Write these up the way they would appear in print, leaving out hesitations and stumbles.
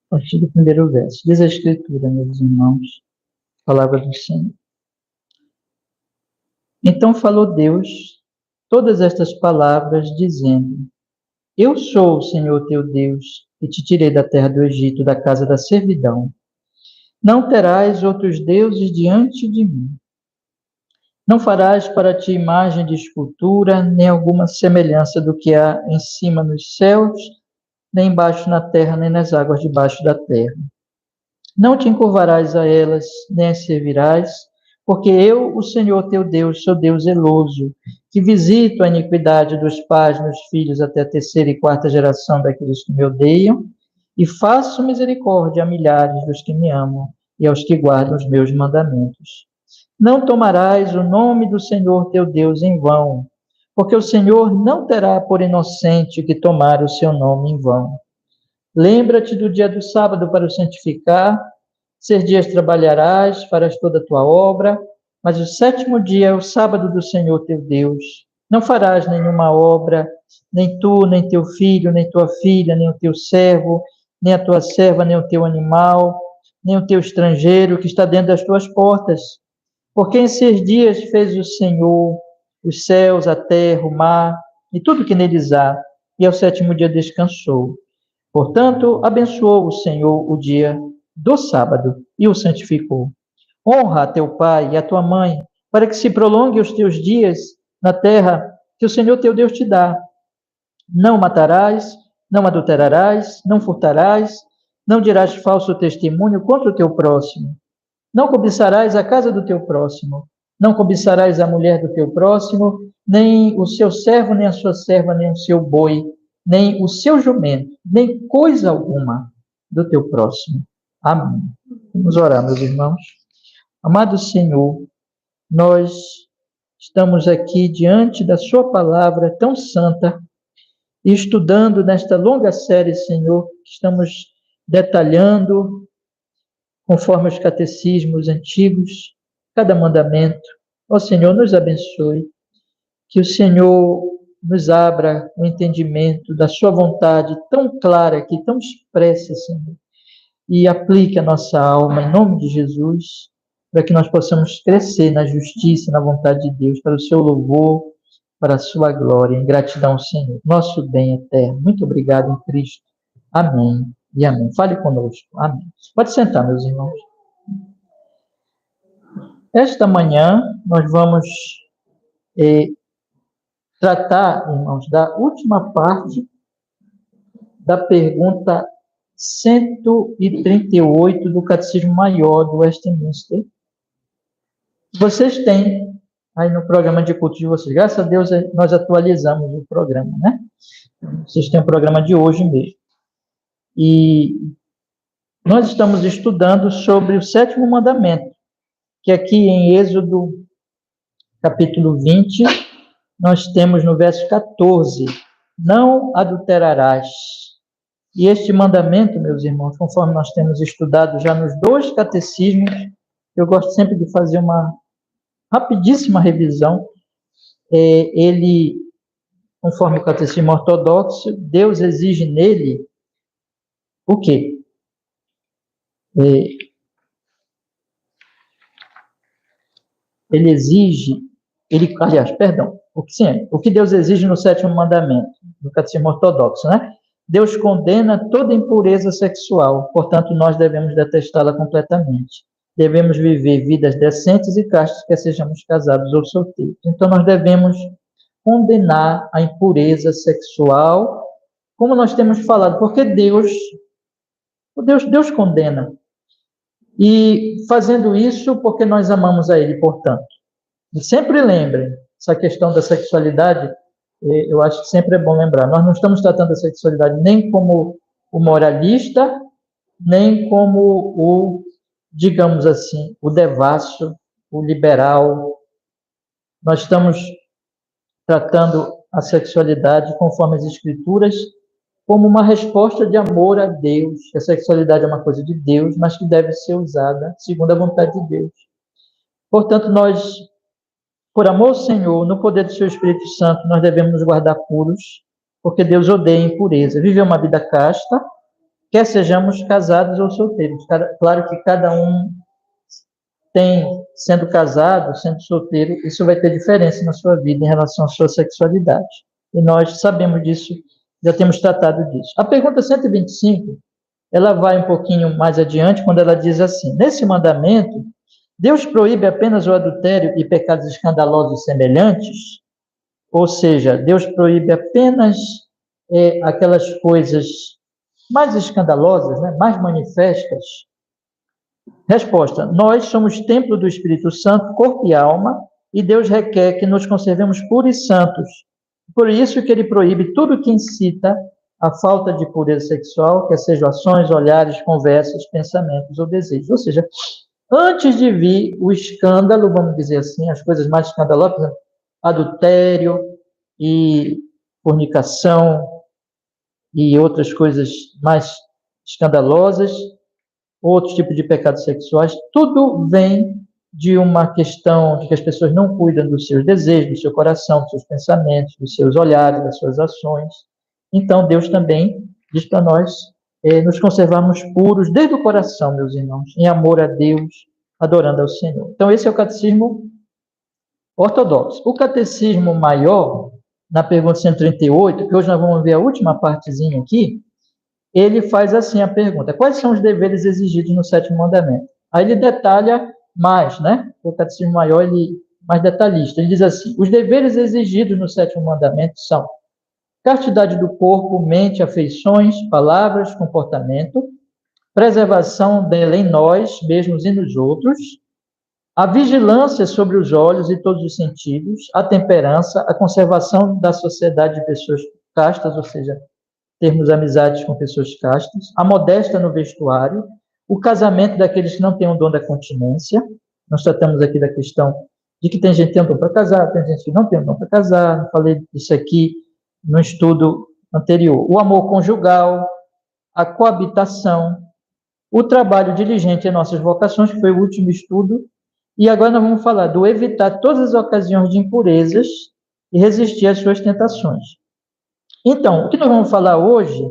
A partir do primeiro verso. Diz a Escritura, meus irmãos, palavra do Senhor. Então falou Deus todas estas palavras, dizendo: Eu sou o Senhor teu Deus, que te tirei da terra do Egito, da casa da servidão. Não terás outros deuses diante de mim. Não farás para ti imagem de escultura, nem alguma semelhança do que há em cima nos céus, nem embaixo na terra, nem nas águas debaixo da terra. Não te encurvarás a elas, nem as servirás, porque eu, o Senhor teu Deus, sou Deus zeloso, que visito a iniquidade dos pais nos filhos até a terceira e quarta geração daqueles que me odeiam, e faço misericórdia a milhares dos que me amam e aos que guardam os meus mandamentos. Não tomarás o nome do Senhor teu Deus em vão, porque o Senhor não terá por inocente que tomar o seu nome em vão. Lembra-te do dia do sábado para o santificar. 6 dias trabalharás, farás toda a tua obra, mas o sétimo dia é o sábado do Senhor teu Deus. Não farás nenhuma obra, nem tu, nem teu filho, nem tua filha, nem o teu servo, nem a tua serva, nem o teu animal, nem o teu estrangeiro que está dentro das tuas portas. Porque em 6 dias fez o Senhor os céus, a terra, o mar e tudo que neles há, e ao sétimo dia descansou. Portanto, abençoou o Senhor o dia do sábado e o santificou. Honra a teu pai e a tua mãe, para que se prolongue os teus dias na terra que o Senhor teu Deus te dá. Não matarás, não adulterarás, não furtarás, não dirás falso testemunho contra o teu próximo. Não cobiçarás a casa do teu próximo. Não cobiçarás a mulher do teu próximo, nem o seu servo, nem a sua serva, nem o seu boi, nem o seu jumento, nem coisa alguma do teu próximo. Amém. Vamos orar, meus irmãos. Amado Senhor, nós estamos aqui diante da sua palavra tão santa e estudando nesta longa série, Senhor, que estamos detalhando, conforme os catecismos antigos, cada mandamento. Ó Senhor, nos abençoe, que o Senhor nos abra o entendimento da sua vontade tão clara aqui, tão expressa, Senhor, e aplique a nossa alma em nome de Jesus, para que nós possamos crescer na justiça, na vontade de Deus, para o seu louvor, para a sua glória, em gratidão, Senhor, nosso bem eterno. Muito obrigado em Cristo. Amém e amém. Fale conosco. Amém. Pode sentar, meus irmãos. Esta manhã nós vamos tratar, irmãos, da última parte da pergunta 138 do Catecismo Maior do Westminster. Vocês têm aí no programa de culto de vocês, graças a Deus nós atualizamos o programa, né? Vocês têm o programa de hoje mesmo. E nós estamos estudando sobre o sétimo mandamento, que aqui em Êxodo, capítulo 20, nós temos no verso 14, não adulterarás. E este mandamento, meus irmãos, conforme nós temos estudado já nos 2 catecismos, eu gosto sempre de fazer uma rapidíssima revisão. Ele, conforme o catecismo ortodoxo, Deus exige nele o quê? Ele exige, o que Deus exige no sétimo mandamento, no catecismo ortodoxo, né? Deus condena toda impureza sexual, portanto, nós devemos detestá-la completamente. Devemos viver vidas decentes e castas, quer sejamos casados ou solteiros. Então, nós devemos condenar a impureza sexual, como nós temos falado, porque Deus condena. E fazendo isso porque nós amamos a Ele, portanto. E sempre lembrem, essa questão da sexualidade, eu acho que sempre é bom lembrar, nós não estamos tratando a sexualidade nem como o moralista, nem como o, digamos assim, o devasso, o liberal. Nós estamos tratando a sexualidade, conforme as Escrituras, como uma resposta de amor a Deus. A sexualidade é uma coisa de Deus, mas que deve ser usada segundo a vontade de Deus. Portanto, nós, por amor ao Senhor, no poder do seu Espírito Santo, nós devemos nos guardar puros, porque Deus odeia a impureza. Viver uma vida casta quer sejamos casados ou solteiros. Claro que cada um tem, sendo casado, sendo solteiro, isso vai ter diferença na sua vida em relação à sua sexualidade. E nós sabemos disso, já temos tratado disso. A pergunta 125, ela vai um pouquinho mais adiante, quando ela diz assim: nesse mandamento, Deus proíbe apenas o adultério e pecados escandalosos semelhantes? Ou seja, Deus proíbe apenas aquelas coisas mais escandalosas, né, mais manifestas? Resposta: nós somos templo do Espírito Santo, corpo e alma, e Deus requer que nos conservemos puros e santos. Por isso que ele proíbe tudo que incita a falta de pureza sexual, quer sejam ações, olhares, conversas, pensamentos ou desejos. Ou seja, antes de vir o escândalo, vamos dizer assim, as coisas mais escandalosas, adultério e fornicação e outras coisas mais escandalosas, outros tipos de pecados sexuais, tudo vem de uma questão de que as pessoas não cuidam dos seus desejos, do seu coração, dos seus pensamentos, dos seus olhares, das suas ações. Então, Deus também diz para nós nos conservarmos puros desde o coração, meus irmãos, em amor a Deus, adorando ao Senhor. Então, esse é o catecismo ortodoxo. O catecismo maior, na pergunta 138, que hoje nós vamos ver a última partezinha aqui, ele faz assim a pergunta: quais são os deveres exigidos no sétimo mandamento? Aí ele detalha mais, né? O catecismo maior, ele mais detalhista. Ele diz assim: os deveres exigidos no sétimo mandamento são castidade do corpo, mente, afeições, palavras, comportamento, preservação dela em nós mesmos e nos outros, a vigilância sobre os olhos e todos os sentidos, a temperança, a conservação da sociedade de pessoas castas, ou seja, termos amizades com pessoas castas, a modéstia no vestuário, o casamento daqueles que não têm o dom da continência. Nós tratamos aqui da questão de que tem gente que tem um dom para casar, tem gente que não tem um dom para casar. Eu falei isso aqui no estudo anterior. O amor conjugal, a coabitação, o trabalho diligente em nossas vocações, que foi o último estudo. E agora nós vamos falar do evitar todas as ocasiões de impurezas e resistir às suas tentações. Então, o que nós vamos falar hoje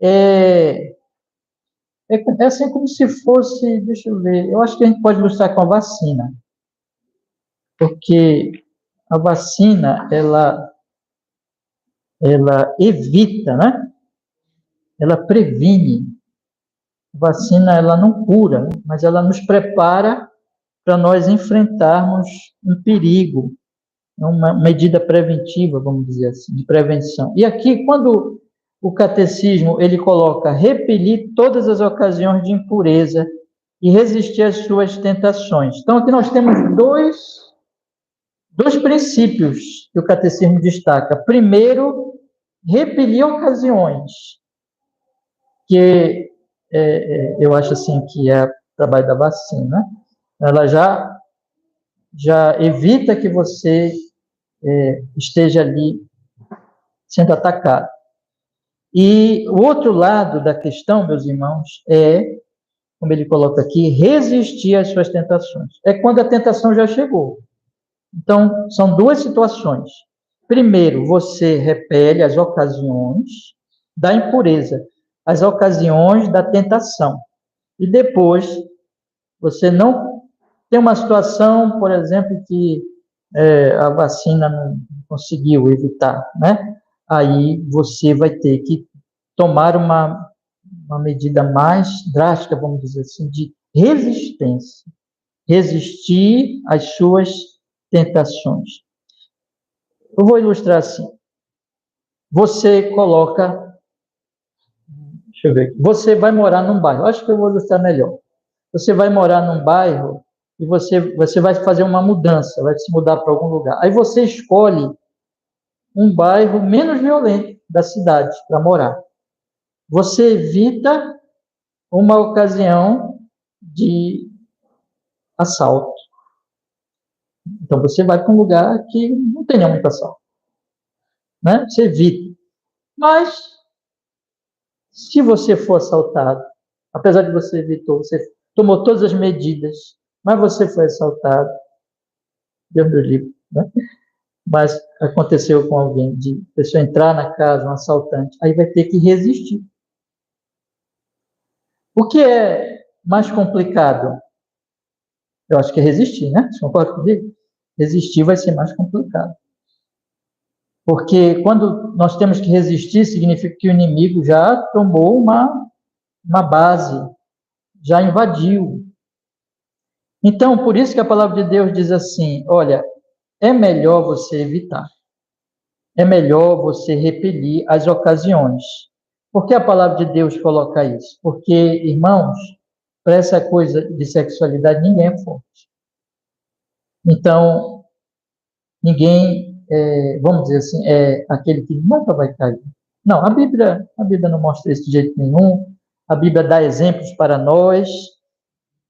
é assim como se fosse, deixa eu ver, eu acho que a gente pode ilustrar com a vacina, porque a vacina, ela evita, né? Ela previne. A vacina, ela não cura, mas ela nos prepara para nós enfrentarmos um perigo, uma medida preventiva, vamos dizer assim, de prevenção. E aqui, quando o catecismo ele coloca repelir todas as ocasiões de impureza e resistir às suas tentações. Então, aqui nós temos dois princípios que o catecismo destaca. Primeiro, repelir ocasiões, que eu acho assim que é o trabalho da vacina. Ela já evita que você esteja ali sendo atacado. E o outro lado da questão, meus irmãos, como ele coloca aqui, resistir às suas tentações. É quando a tentação já chegou. Então, são duas situações. Primeiro, você repele as ocasiões da impureza, as ocasiões da tentação. E depois, você não tem uma situação, por exemplo, que a vacina não conseguiu evitar, né? Aí você vai ter que tomar uma medida mais drástica, vamos dizer assim, de resistência. Resistir às suas tentações. Eu vou ilustrar assim. Você coloca... Deixa eu ver aqui. Você vai morar num bairro. Acho que eu vou ilustrar melhor. Você vai morar num bairro e você vai fazer uma mudança, vai se mudar para algum lugar. Aí você escolhe um bairro menos violento da cidade para morar. Você evita uma ocasião de assalto. Então, você vai para um lugar que não tenha muito assalto, né? Você evita. Mas, se você for assaltado, apesar de você evitou, você tomou todas as medidas, mas você foi assaltado, Deus me livre, né? Mas aconteceu com alguém, de pessoa entrar na casa, um assaltante, aí vai ter que resistir. O que é mais complicado? Eu acho que é resistir, né? Você concorda comigo? Resistir vai ser mais complicado. Porque quando nós temos que resistir, significa que o inimigo já tomou uma base, já invadiu. Então, por isso que a palavra de Deus diz assim, olha, é melhor você evitar. É melhor você repelir as ocasiões. Por que a palavra de Deus coloca isso? Porque, irmãos, para essa coisa de sexualidade, ninguém é forte. Então, ninguém, vamos dizer assim, é aquele que nunca vai cair. Não, a Bíblia não mostra isso de jeito nenhum. A Bíblia dá exemplos para nós,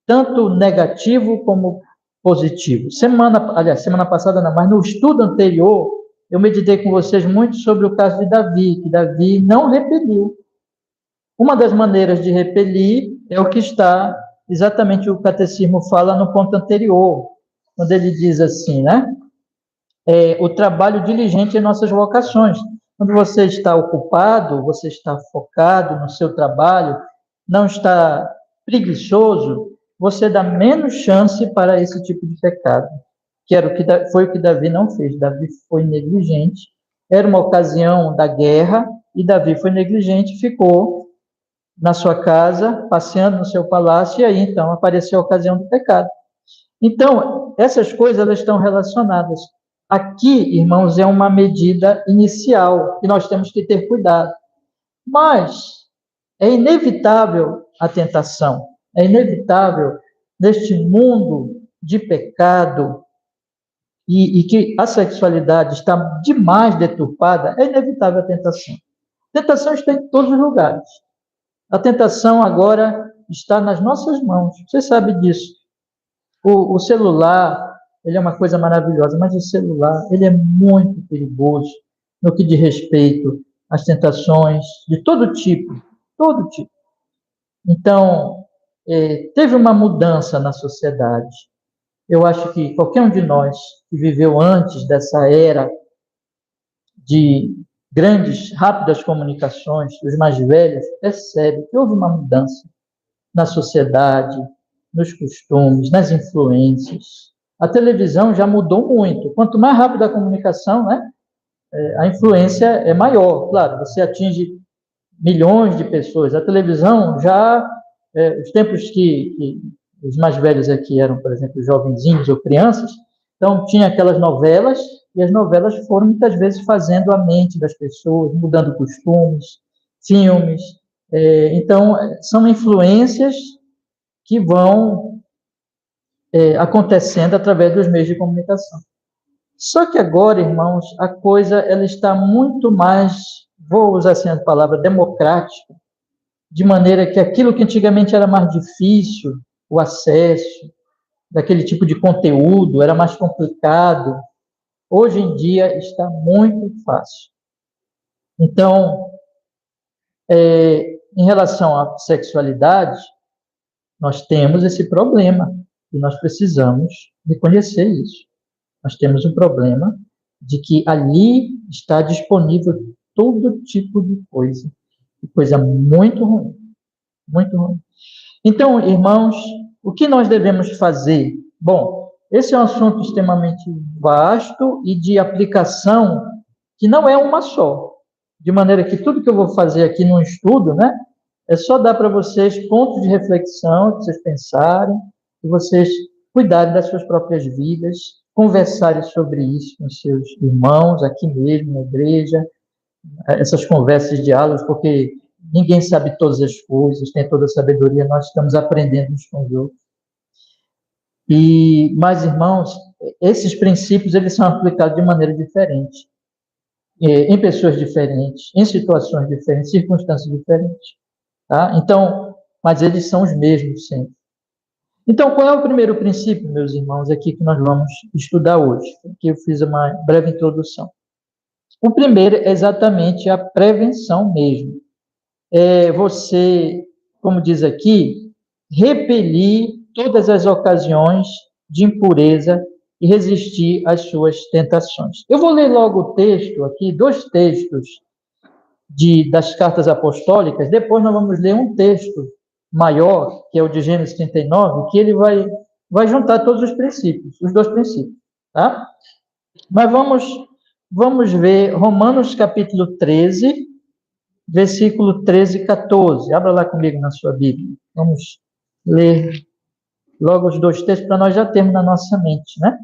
tanto negativo como positivo. Semana passada não, mas no estudo anterior, eu meditei com vocês muito sobre o caso de Davi, que Davi não repeliu. Uma das maneiras de repelir é o que está, exatamente o catecismo fala no ponto anterior, quando ele diz assim, né? O trabalho diligente em nossas vocações. Quando você está ocupado, você está focado no seu trabalho, não está preguiçoso, você dá menos chance para esse tipo de pecado, que era foi o que Davi não fez. Davi foi negligente, era uma ocasião da guerra, e Davi foi negligente, ficou na sua casa, passeando no seu palácio, e aí então apareceu a ocasião do pecado. Então, essas coisas elas estão relacionadas. Aqui, irmãos, é uma medida inicial, que nós temos que ter cuidado. Mas é inevitável a tentação, é inevitável neste mundo de pecado e que a sexualidade está demais deturpada, é inevitável a tentação. A tentação está em todos os lugares. A tentação agora está nas nossas mãos. Você sabe disso. O celular, ele é uma coisa maravilhosa, mas o celular, ele é muito perigoso no que diz respeito às tentações de todo tipo, todo tipo. Então, teve uma mudança na sociedade. Eu acho que qualquer um de nós que viveu antes dessa era de grandes, rápidas comunicações, os mais velhos, percebe que houve uma mudança na sociedade, nos costumes, nas influências. A televisão já mudou muito. Quanto mais rápida a comunicação, né, a influência é maior. Claro, você atinge milhões de pessoas. A televisão já, os tempos que os mais velhos aqui eram, por exemplo, jovenzinhos ou crianças, então tinha aquelas novelas, e as novelas foram muitas vezes fazendo a mente das pessoas, mudando costumes, filmes. Então, são influências que vão acontecendo através dos meios de comunicação. Só que agora, irmãos, a coisa ela está muito mais, vou usar assim a palavra, democrática, de maneira que aquilo que antigamente era mais difícil, o acesso daquele tipo de conteúdo era mais complicado, hoje em dia está muito fácil. Então, em relação à sexualidade, nós temos esse problema e nós precisamos reconhecer isso. Nós temos um problema de que ali está disponível todo tipo de coisa muito ruim, muito ruim. Então, irmãos, o que nós devemos fazer? Bom, esse é um assunto extremamente vasto e de aplicação que não é uma só, de maneira que tudo que eu vou fazer aqui no estudo, né, é só dar para vocês pontos de reflexão, que vocês pensarem, que vocês cuidarem das suas próprias vidas, conversarem sobre isso com seus irmãos, aqui mesmo, na igreja, essas conversas, diálogos, porque ninguém sabe todas as coisas, tem toda a sabedoria, nós estamos aprendendo uns com os outros. Mas, irmãos, esses princípios, eles são aplicados de maneira diferente, em pessoas diferentes, em situações diferentes, circunstâncias diferentes. Tá? Então, mas eles são os mesmos sempre. Então, qual é o primeiro princípio, meus irmãos, aqui que nós vamos estudar hoje? Aqui eu fiz uma breve introdução. O primeiro é exatamente a prevenção mesmo. Você, como diz aqui, repelir todas as ocasiões de impureza e resistir às suas tentações. Eu vou ler logo o texto aqui, 2 textos das cartas apostólicas, depois nós vamos ler um texto maior, que é o de Gênesis 39, que ele vai juntar todos os princípios, os dois princípios, tá? Mas vamos ver Romanos capítulo 13, versículo 13 e 14. Abra lá comigo na sua Bíblia. Vamos ler logo os dois textos para nós já termos na nossa mente, né?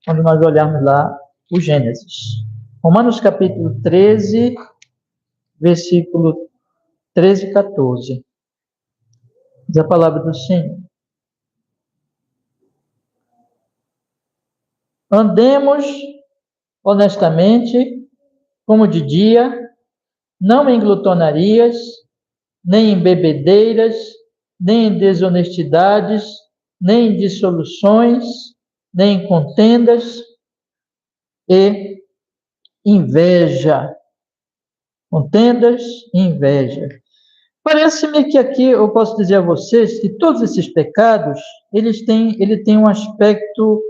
Quando nós olharmos lá o Gênesis. Romanos capítulo 13, versículo 13 e 14. Diz a palavra do Senhor. Andemos honestamente, como de dia, não em glutonarias, nem em bebedeiras, nem em desonestidades, nem em dissoluções, nem em contendas e inveja. Contendas e inveja. Parece-me que aqui eu posso dizer a vocês que todos esses pecados, ele tem um aspecto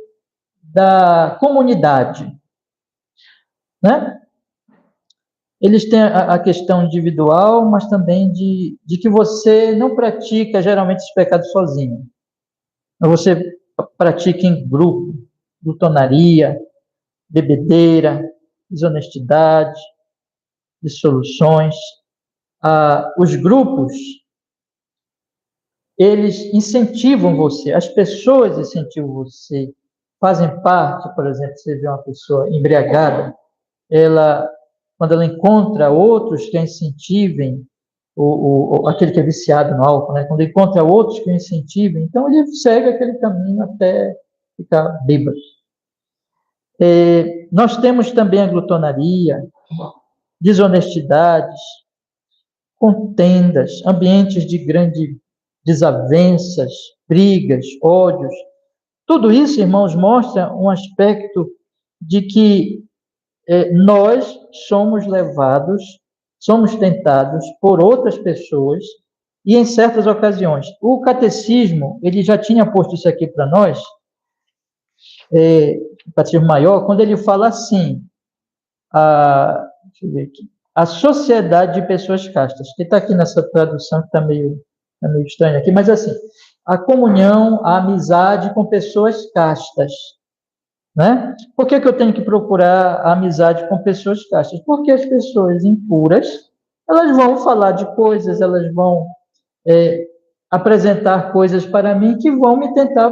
da comunidade, né? Eles têm a questão individual, mas também de que você não pratica geralmente esses pecados sozinho. Você pratica em grupo, glutonaria, bebedeira, desonestidade, dissoluções. Os grupos, eles incentivam você, as pessoas incentivam você, fazem parte, por exemplo, você vê uma pessoa embriagada, quando ela encontra outros que a incentivem, aquele que é viciado no álcool, né? Quando encontra outros que o incentivem, então ele segue aquele caminho até ficar bêbado. Nós temos também a glutonaria, desonestidades, contendas, ambientes de grandes desavenças, brigas, ódios. Tudo isso, irmãos, mostra um aspecto de que nós somos levados, somos tentados por outras pessoas e em certas ocasiões. O catecismo, ele já tinha posto isso aqui para nós, o catecismo maior, quando ele fala assim, deixa eu ver aqui, a sociedade de pessoas castas, que está aqui nessa tradução que está meio estranha aqui, mas assim, a comunhão, a amizade com pessoas castas, né? Por que eu tenho que procurar a amizade com pessoas castas? Porque as pessoas impuras, elas vão falar de coisas, elas vão apresentar coisas para mim que vão me tentar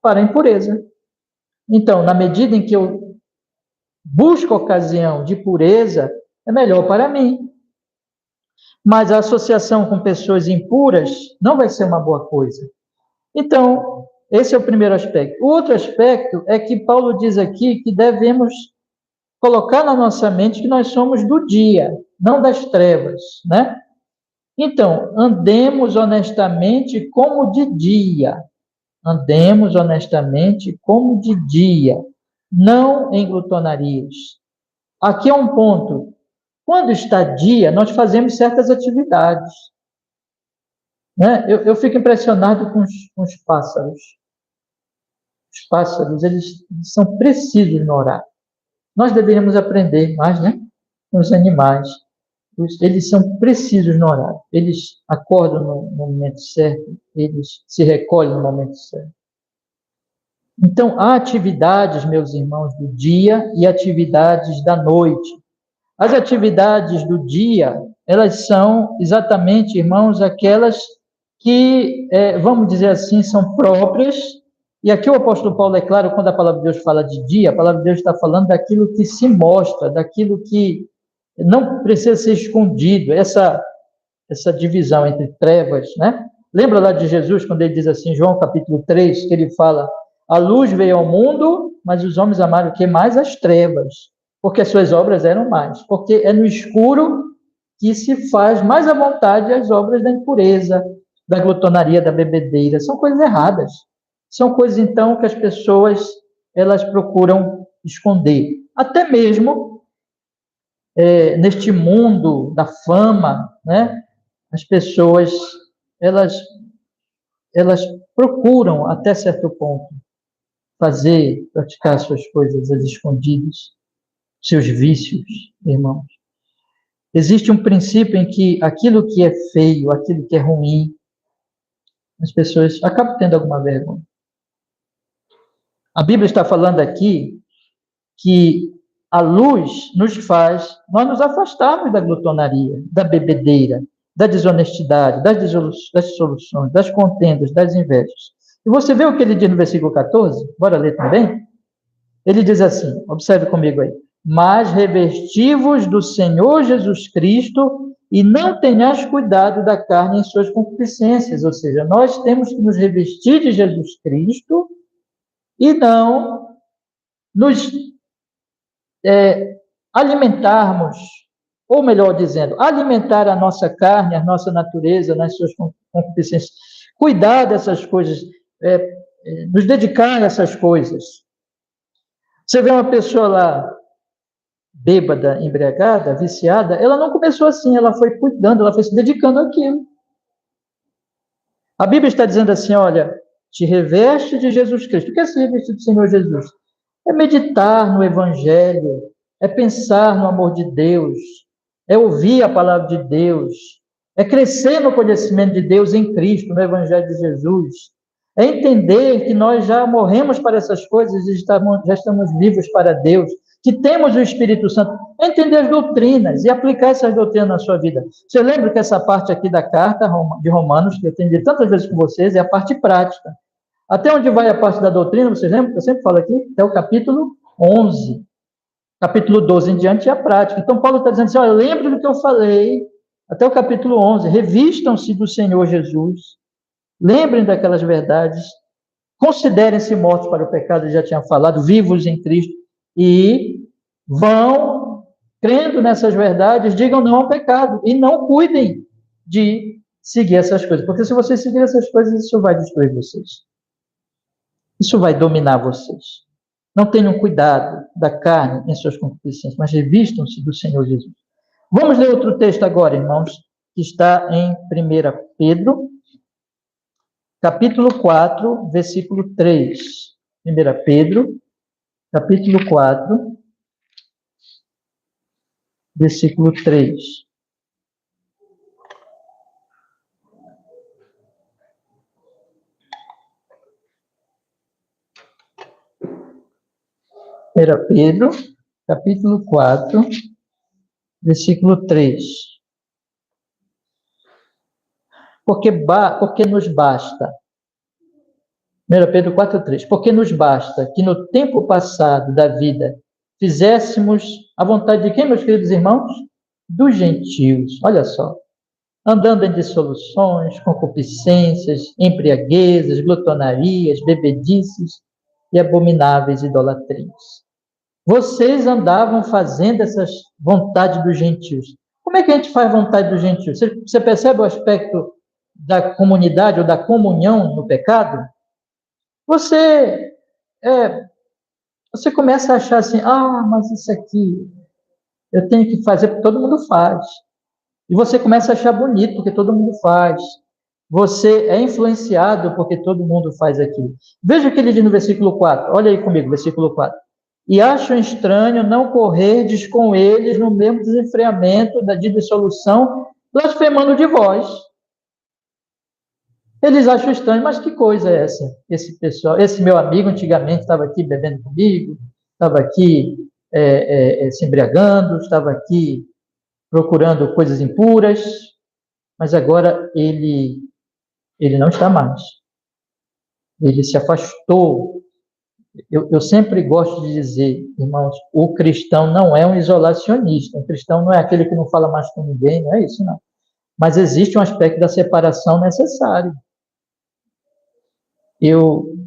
para a impureza. Então, na medida em que eu busco ocasião de pureza, é melhor para mim. Mas a associação com pessoas impuras não vai ser uma boa coisa. Então, esse é o primeiro aspecto. O outro aspecto é que Paulo diz aqui que devemos colocar na nossa mente que nós somos do dia, não das trevas, né? Então, andemos honestamente como de dia. Andemos honestamente como de dia, não em glutonarias. Aqui é um ponto. Quando está dia, nós fazemos certas atividades. Né? Eu fico impressionado com os pássaros. Os pássaros, eles são precisos no horário. Nós deveríamos aprender mais, né? Com os animais. Eles são precisos no horário. Eles acordam no momento certo, eles se recolhem no momento certo. Então, há atividades, meus irmãos, do dia e atividades da noite. As atividades do dia, elas são exatamente, irmãos, aquelas que, vamos dizer assim, são próprias. E aqui o apóstolo Paulo é claro, quando a palavra de Deus fala de dia, a palavra de Deus está falando daquilo que se mostra, daquilo que não precisa ser escondido, essa divisão entre trevas, né? Lembra lá de Jesus, quando ele diz assim, João capítulo 3, que ele fala, a luz veio ao mundo, mas os homens amaram o que? Mais as trevas, porque as suas obras eram mais. Porque é no escuro que se faz mais à vontade as obras da impureza, da glutonaria, da bebedeira. São coisas erradas. São coisas, então, que as pessoas elas procuram esconder. Até mesmo neste mundo da fama, né? As pessoas elas procuram, até certo ponto, praticar suas coisas às escondidas, seus vícios, irmãos. Existe um princípio em que aquilo que é feio, aquilo que é ruim, As pessoas acabam tendo alguma vergonha. A Bíblia está falando aqui que a luz nos faz nós nos afastarmos da glutonaria, da bebedeira, da desonestidade, das dissoluções, das contendas, das invejas. E você vê o que ele diz no versículo 14? Bora ler também? Ele diz assim, observe comigo aí. Mas revestivos do Senhor Jesus Cristo e não tenhais cuidado da carne em suas concupiscências. Ou seja, nós temos que nos revestir de Jesus Cristo e não nos alimentarmos, ou melhor dizendo, alimentar a nossa carne, a nossa natureza nas suas concupiscências. Cuidar dessas coisas, nos dedicar a essas coisas. Você vê uma pessoa lá, bêbada, embriagada, viciada, ela não começou assim, ela foi cuidando, ela foi se dedicando àquilo. A Bíblia está dizendo assim, olha, te reveste de Jesus Cristo. O que é se revestir do Senhor Jesus? É meditar no Evangelho, é pensar no amor de Deus, é ouvir a palavra de Deus, é crescer no conhecimento de Deus em Cristo, no Evangelho de Jesus, é entender que nós já morremos para essas coisas e já estamos vivos para Deus, que temos o Espírito Santo, é entender as doutrinas e aplicar essas doutrinas na sua vida. Você lembra que essa parte aqui da carta de Romanos, que eu tenho dito tantas vezes com vocês, é a parte prática. Até onde vai a parte da doutrina, vocês lembram que eu sempre falo aqui? Até o capítulo 11. Capítulo 12 em diante é a prática. Então, Paulo está dizendo assim, olha, lembre do que eu falei, até o capítulo 11, revistam-se do Senhor Jesus, lembrem daquelas verdades, considerem-se mortos para o pecado, eu já tinha falado, vivos em Cristo, e vão, crendo nessas verdades, digam não ao pecado, e não cuidem de seguir essas coisas, porque se vocês seguirem essas coisas, isso vai destruir vocês. Isso vai dominar vocês. Não tenham cuidado da carne em suas concupiscências, mas revistam-se do Senhor Jesus. Vamos ler outro texto agora, irmãos, que está em 1 Pedro, capítulo 4, versículo 3. 1 Pedro, capítulo 4, versículo 3. Pedro, capítulo 4, versículo 3. Porque nos basta. 1 Pedro 4, 3. Porque nos basta que no tempo passado da vida fizéssemos a vontade de quem, meus queridos irmãos? Dos gentios. Olha só. Andando em dissoluções, concupiscências, embriaguezas, glutonarias, bebedices e abomináveis idolatrias. Vocês andavam fazendo essas vontades dos gentios. Como é que a gente faz vontade dos gentios? Você percebe o aspecto da comunidade ou da comunhão no pecado? Você começa a achar assim, mas isso aqui eu tenho que fazer porque todo mundo faz. E você começa a achar bonito porque todo mundo faz. Você é influenciado porque todo mundo faz aquilo. Veja o que ele diz no versículo 4. Olha aí comigo, versículo 4. E acham estranho não correrdes com eles no mesmo desenfreamento de dissolução, blasfemando de vós. Eles acham estranho, mas que coisa é essa? Esse pessoal, esse meu amigo antigamente estava aqui bebendo comigo, estava aqui se embriagando, estava aqui procurando coisas impuras, mas agora ele não está mais. Ele se afastou. Eu sempre gosto de dizer, irmãos, o cristão não é um isolacionista. O cristão não é aquele que não fala mais com ninguém, não é isso, não. Mas existe um aspecto da separação necessário. Eu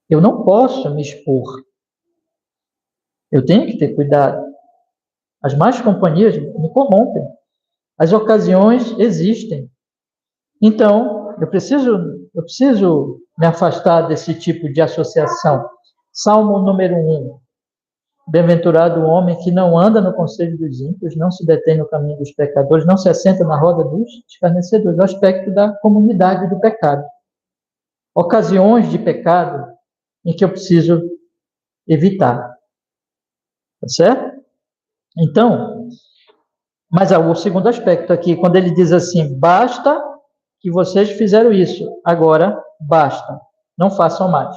não posso me expor. Eu tenho que ter cuidado. As más companhias me corrompem. As ocasiões existem. Então, eu preciso me afastar desse tipo de associação. Salmo número 1. Bem-aventurado o homem que não anda no conselho dos ímpios, não se detém no caminho dos pecadores, não se assenta na roda dos escarnecedores. O aspecto da comunidade do pecado. Ocasiões de pecado em que eu preciso evitar. Tá certo? Então, mas o segundo aspecto aqui, quando ele diz assim, basta que vocês fizeram isso, agora basta, não façam mais.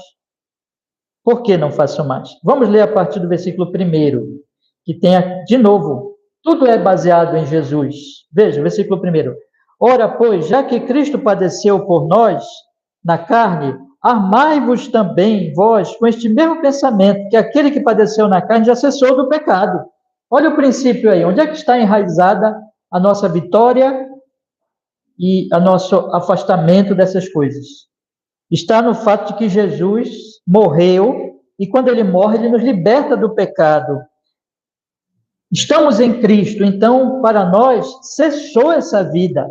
Por que não façam mais? Vamos ler a partir do versículo 1, que tem, de novo, tudo é baseado em Jesus. Veja, versículo 1. Ora, pois, já que Cristo padeceu por nós na carne, armai-vos também, vós, com este mesmo pensamento, que aquele que padeceu na carne já cessou do pecado. Olha o princípio aí, onde é que está enraizada a nossa vitória e o nosso afastamento dessas coisas? Está no fato de que Jesus morreu, e quando ele morre, ele nos liberta do pecado. Estamos em Cristo, então, para nós, cessou essa vida.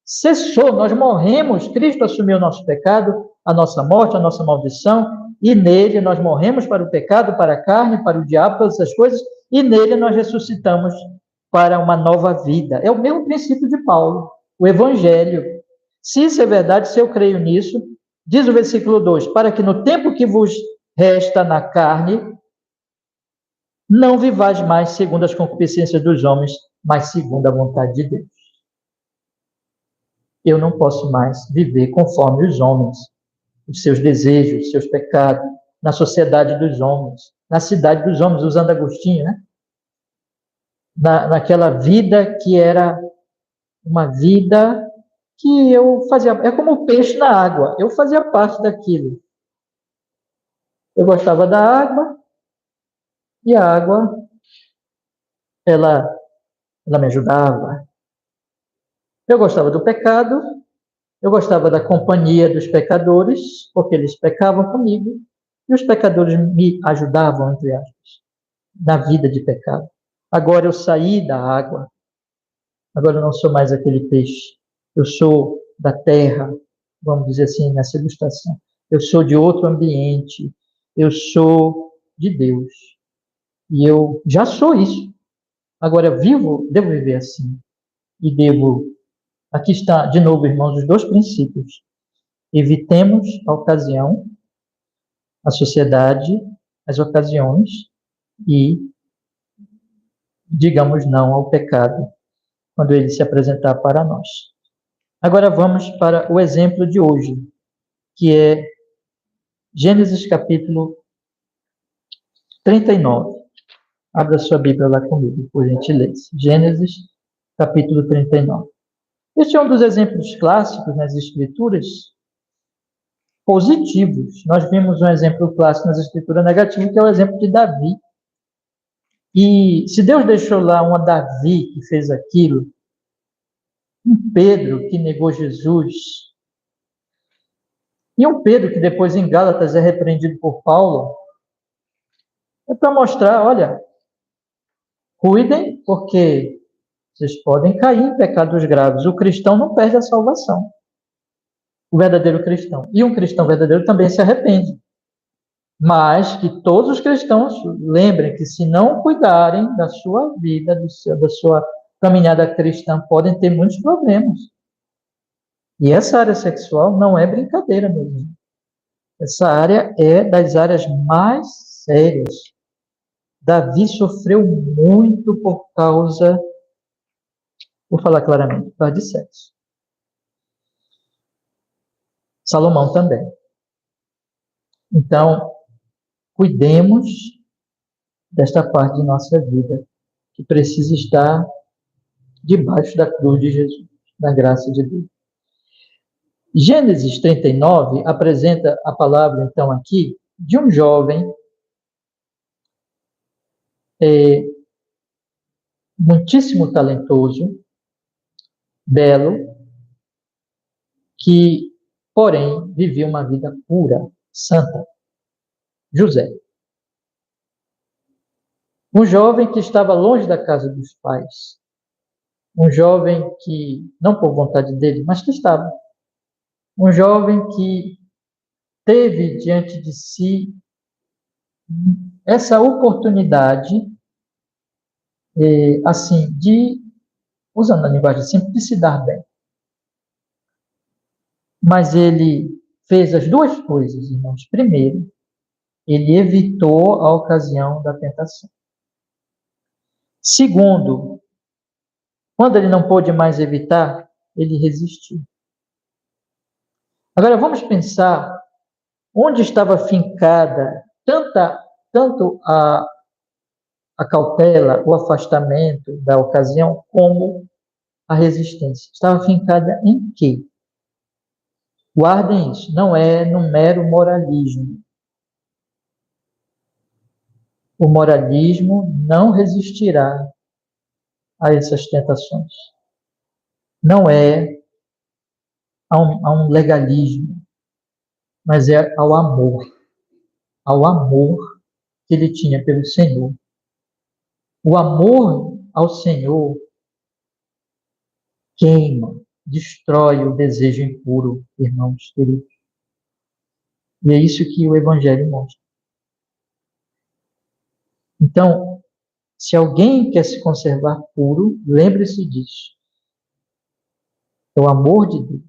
Cessou, nós morremos, Cristo assumiu o nosso pecado, a nossa morte, a nossa maldição, e nele nós morremos para o pecado, para a carne, para o diabo, todas essas coisas, e nele nós ressuscitamos para uma nova vida. É o mesmo princípio de Paulo, o Evangelho. Se isso é verdade, se eu creio nisso, diz o versículo 2, para que no tempo que vos resta na carne, não vivais mais segundo as concupiscências dos homens, mas segundo a vontade de Deus. Eu não posso mais viver conforme os homens, os seus desejos, os seus pecados, na sociedade dos homens, na cidade dos homens, usando Agostinho, né? Naquela vida que era uma vida que eu fazia, é como o peixe na água, eu fazia parte daquilo. Eu gostava da água, e a água, ela me ajudava. Eu gostava do pecado, eu gostava da companhia dos pecadores, porque eles pecavam comigo, e os pecadores me ajudavam, entre aspas, na vida de pecado. Agora eu saí da água, agora eu não sou mais aquele peixe, eu sou da terra, vamos dizer assim, nessa ilustração. Eu sou de outro ambiente, eu sou de Deus. E eu já sou isso. Agora eu devo viver assim. E devo. Aqui está, de novo, irmãos, os dois princípios. Evitemos a ocasião, a sociedade, as ocasiões e digamos não ao pecado quando ele se apresentar para nós. Agora vamos para o exemplo de hoje, que é Gênesis capítulo 39. Abra sua Bíblia lá comigo, por gentileza. Gênesis capítulo 39. Este é um dos exemplos clássicos nas Escrituras positivos. Nós vimos um exemplo clássico nas Escrituras negativo, que é o exemplo de Davi. E se Deus deixou lá um Davi que fez aquilo, um Pedro que negou Jesus, e um Pedro que depois em Gálatas é repreendido por Paulo, é para mostrar, olha, cuidem, porque vocês podem cair em pecados graves. O cristão não perde a salvação. O verdadeiro cristão. E um cristão verdadeiro também se arrepende. Mas que todos os cristãos lembrem que se não cuidarem da sua vida, da sua caminhada cristã, podem ter muitos problemas. E essa área sexual não é brincadeira mesmo. Essa área é das áreas mais sérias. Davi sofreu muito por causa, vou falar claramente, por causa de sexo. Salomão também. Então, cuidemos desta parte de nossa vida, que precisa estar debaixo da cruz de Jesus, da graça de Deus. Gênesis 39 apresenta a palavra, então, aqui, de um jovem muitíssimo talentoso, belo, que, porém, vivia uma vida pura, santa. José. Um jovem que estava longe da casa dos pais. Um jovem que, não por vontade dele, mas que estava. Um jovem que teve diante de si essa oportunidade, assim, de, usando a linguagem simples, de se dar bem. Mas ele fez as duas coisas, irmãos. Primeiro, ele evitou a ocasião da tentação. Segundo, quando ele não pôde mais evitar, ele resistiu. Agora vamos pensar onde estava fincada tanto a cautela, o afastamento da ocasião, como a resistência. Estava fincada em quê? Guardem isso, não é no mero moralismo. O moralismo não resistirá a essas tentações. Não é a um legalismo, mas é ao amor que ele tinha pelo Senhor. O amor ao Senhor queima, destrói o desejo impuro, irmãos queridos. E é isso que o Evangelho mostra. Então, se alguém quer se conservar puro, lembre-se disso. É o amor de Deus,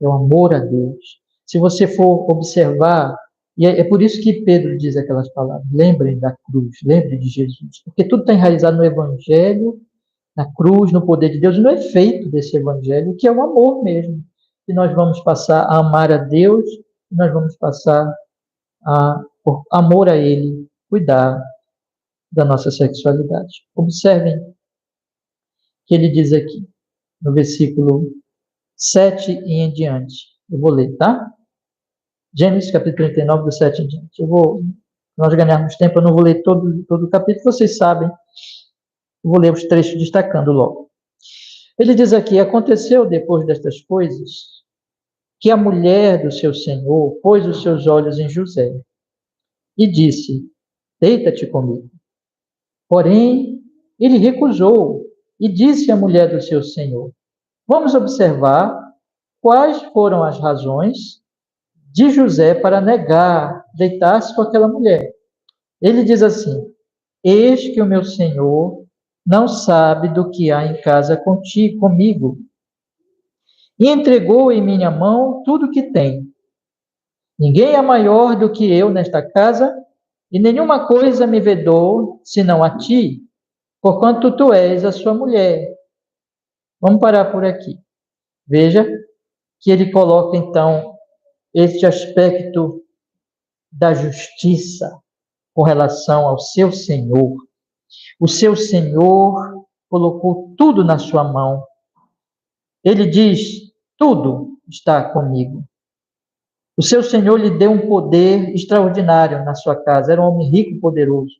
é o amor a Deus. Se você for observar, e é por isso que Pedro diz aquelas palavras, lembrem da cruz, lembrem de Jesus, porque tudo está enraizado no Evangelho, na cruz, no poder de Deus, e no efeito desse Evangelho, que é o amor mesmo. E nós vamos passar a amar a Deus, nós vamos passar por amor a Ele, cuidar da nossa sexualidade. Observem que ele diz aqui, no versículo 7 e em diante. Eu vou ler, tá? Gênesis capítulo 39, do 7 em diante. Nós ganharmos tempo, eu não vou ler todo o capítulo, vocês sabem. Eu vou ler os trechos destacando logo. Ele diz aqui, aconteceu depois destas coisas, que a mulher do seu senhor pôs os seus olhos em José e disse, deita-te comigo. Porém, ele recusou e disse à mulher do seu senhor, vamos observar quais foram as razões de José para negar deitar-se com aquela mulher. Ele diz assim, eis que o meu senhor não sabe do que há em casa comigo, e entregou em minha mão tudo o que tem. Ninguém é maior do que eu nesta casa, e nenhuma coisa me vedou, senão a ti, porquanto tu és a sua mulher. Vamos parar por aqui. Veja que ele coloca, então, este aspecto da justiça com relação ao seu Senhor. O seu Senhor colocou tudo na sua mão. Ele diz, tudo está comigo. O seu Senhor lhe deu um poder extraordinário na sua casa. Era um homem rico e poderoso.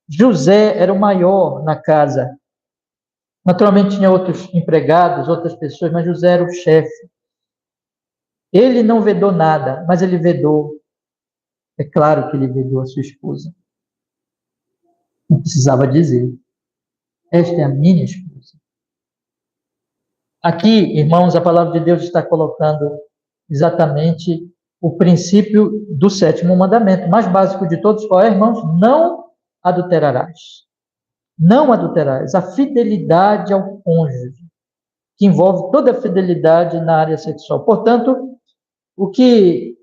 José era o maior na casa. Naturalmente tinha outros empregados, outras pessoas, mas José era o chefe. Ele não vedou nada, mas ele vedou. É claro que ele vedou a sua esposa. Não precisava dizer. Esta é a minha esposa. Aqui, irmãos, a palavra de Deus está colocando exatamente o princípio do sétimo mandamento, mais básico de todos, qual é, irmãos? Não adulterarás. Não adulterarás. A fidelidade ao cônjuge, que envolve toda a fidelidade na área sexual. Portanto, o que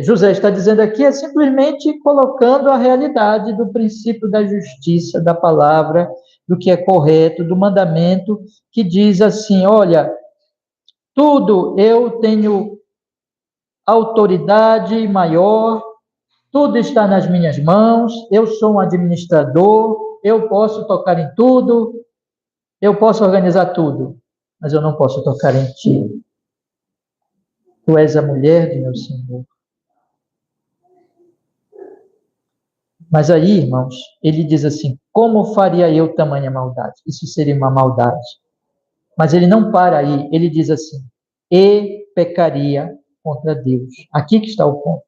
José está dizendo aqui é simplesmente colocando a realidade do princípio da justiça, da palavra, do que é correto, do mandamento, que diz assim, olha, tudo eu tenho autoridade maior, tudo está nas minhas mãos, eu sou um administrador, eu posso tocar em tudo, eu posso organizar tudo, mas eu não posso tocar em ti. Tu és a mulher de meu Senhor. Mas aí, irmãos, ele diz assim, como faria eu tamanha maldade? Isso seria uma maldade. Mas ele não para aí, ele diz assim, e pecaria contra Deus. Aqui que está o ponto.